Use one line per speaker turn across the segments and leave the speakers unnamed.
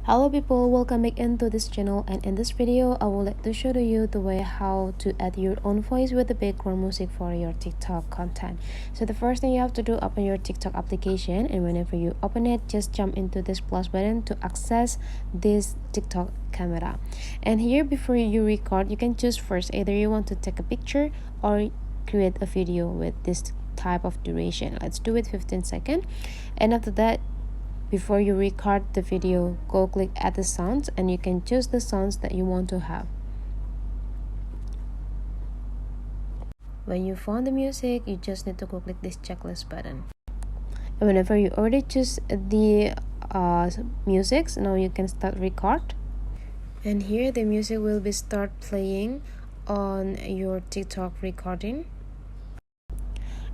Hello people, welcome back into this channel, and in this video I would like to show to you the way how to add your own voice with the background music for your TikTok content. So the first thing you have to do, open your TikTok application, and whenever you open it, just jump into this plus button to access this TikTok camera. And here, before you record, you can choose first either you want to take a picture or create a video with this type of duration. Let's do it 15 seconds, and after that, before you record the video, go click add the sounds, and you can choose the sounds that you want to have. When you found the music, you just need to go click this checklist button. And whenever you already choose the music, now you can start record. And here the music will be start playing on your TikTok recording.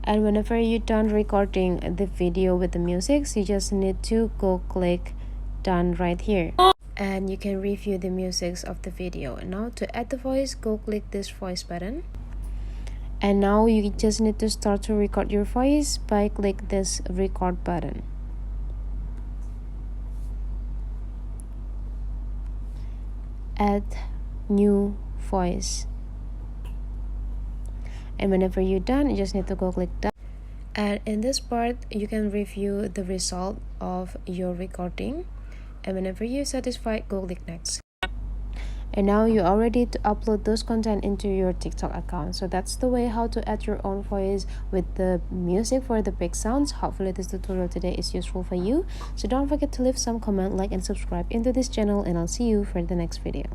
And whenever you're done recording the video with the music, you just need to go click done right here, and you can review the music of the video. Now to add the voice, go click this voice button, and now you just need to start to record your voice by click this record button. Add new voice, and whenever you're done, you just need to go click done. And in this part, you can review the result of your recording, and whenever you're satisfied, go click next. And now you're all ready to upload those content into your TikTok account. So that's the way how to add your own voice with the music for the big sounds. Hopefully this tutorial today is useful for you. So don't forget to leave some comment, like, and subscribe into this channel, and I'll see you for the next video.